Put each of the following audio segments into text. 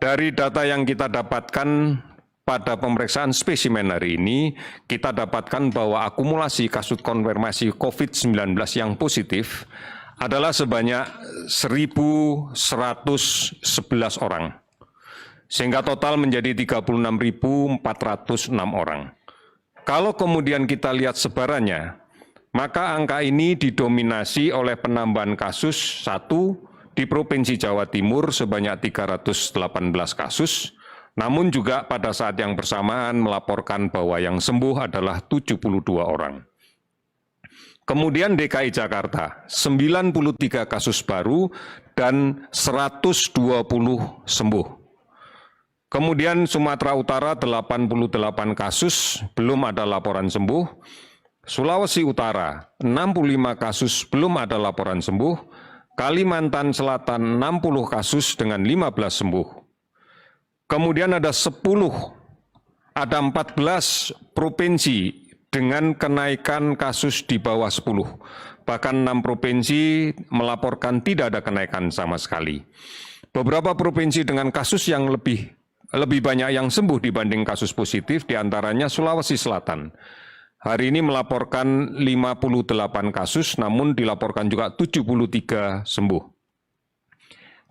Dari data yang kita dapatkan pada pemeriksaan spesimen hari ini, kita dapatkan bahwa akumulasi kasus konfirmasi COVID-19 yang positif adalah sebanyak 1.111 orang, sehingga total menjadi 36.406 orang. Kalau kemudian kita lihat sebarannya, maka angka ini didominasi oleh penambahan kasus 1 di Provinsi Jawa Timur sebanyak 318 kasus, namun juga pada saat yang bersamaan melaporkan bahwa yang sembuh adalah 72 orang. Kemudian DKI Jakarta, 93 kasus baru dan 120 sembuh. Kemudian Sumatera Utara 88 kasus, belum ada laporan sembuh. Sulawesi Utara 65 kasus, belum ada laporan sembuh. Kalimantan Selatan 60 kasus dengan 15 sembuh. Kemudian ada 14 provinsi dengan kenaikan kasus di bawah 10. Bahkan 6 provinsi melaporkan tidak ada kenaikan sama sekali. Beberapa provinsi dengan kasus yang lebih banyak yang sembuh dibanding kasus positif, diantaranya Sulawesi Selatan. Hari ini melaporkan 58 kasus, namun dilaporkan juga 73 sembuh.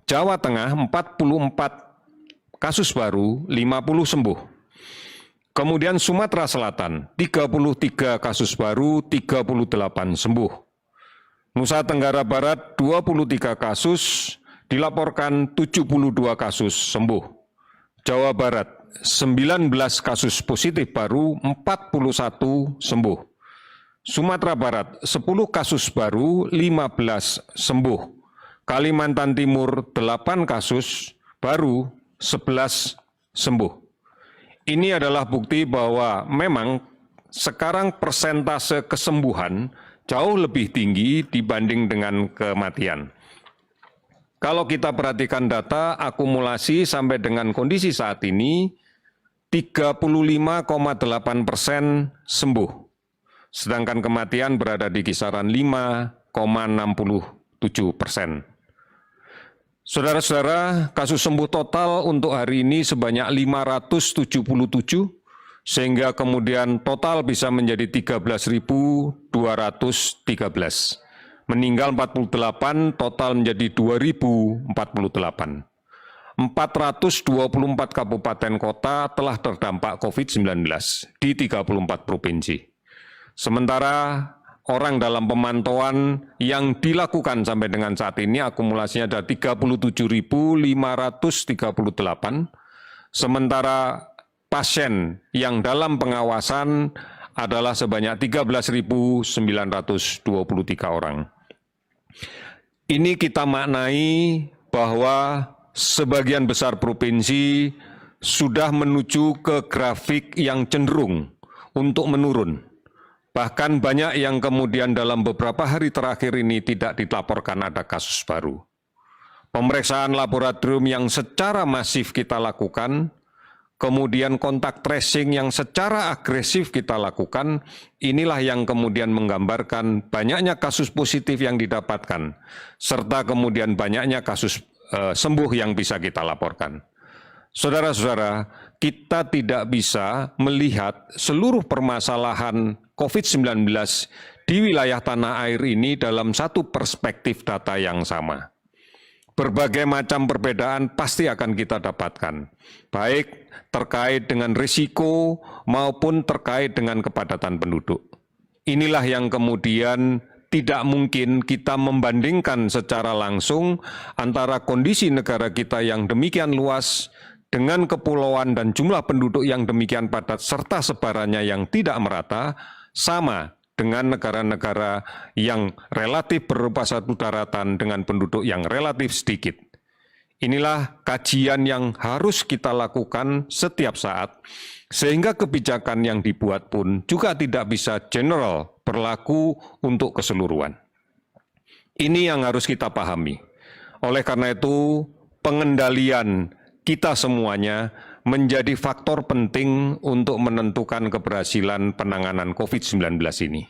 Jawa Tengah 44 kasus baru, 50 sembuh. Kemudian Sumatera Selatan 33 kasus baru, 38 sembuh. Nusa Tenggara Barat 23 kasus, dilaporkan 72 kasus sembuh. Jawa Barat 19 kasus positif baru, 41 sembuh. Sumatera Barat 10 kasus baru, 15 sembuh. Kalimantan Timur 8 kasus baru, 11 sembuh. Ini adalah bukti bahwa memang sekarang persentase kesembuhan jauh lebih tinggi dibanding dengan kematian. Kalau kita perhatikan data akumulasi sampai dengan kondisi saat ini, 35,8% sembuh, sedangkan kematian berada di kisaran 5,67%. Saudara-saudara, kasus sembuh total untuk hari ini sebanyak 577, sehingga kemudian total bisa menjadi 13.213. Meninggal 48, total menjadi 2.048. 424 kabupaten kota telah terdampak COVID-19 di 34 provinsi. Sementara orang dalam pemantauan yang dilakukan sampai dengan saat ini akumulasinya ada 37.538, sementara pasien yang dalam pengawasan adalah sebanyak 13.923 orang. Ini kita maknai bahwa sebagian besar provinsi sudah menuju ke grafik yang cenderung untuk menurun. Bahkan banyak yang kemudian dalam beberapa hari terakhir ini tidak dilaporkan ada kasus baru. Pemeriksaan laboratorium yang secara masif kita lakukan, kemudian kontak tracing yang secara agresif kita lakukan, inilah yang kemudian menggambarkan banyaknya kasus positif yang didapatkan, serta kemudian banyaknya kasus sembuh yang bisa kita laporkan. Saudara-saudara, kita tidak bisa melihat seluruh permasalahan COVID-19 di wilayah tanah air ini dalam satu perspektif data yang sama. Berbagai macam perbedaan pasti akan kita dapatkan, baik terkait dengan risiko maupun terkait dengan kepadatan penduduk. Inilah yang kemudian tidak mungkin kita membandingkan secara langsung antara kondisi negara kita yang demikian luas dengan kepulauan dan jumlah penduduk yang demikian padat serta sebarannya yang tidak merata sama dengan negara-negara yang relatif berupa satu daratan dengan penduduk yang relatif sedikit. Inilah kajian yang harus kita lakukan setiap saat, sehingga kebijakan yang dibuat pun juga tidak bisa general berlaku untuk keseluruhan. Ini yang harus kita pahami. Oleh karena itu, pengendalian kita semuanya menjadi faktor penting untuk menentukan keberhasilan penanganan COVID-19 ini.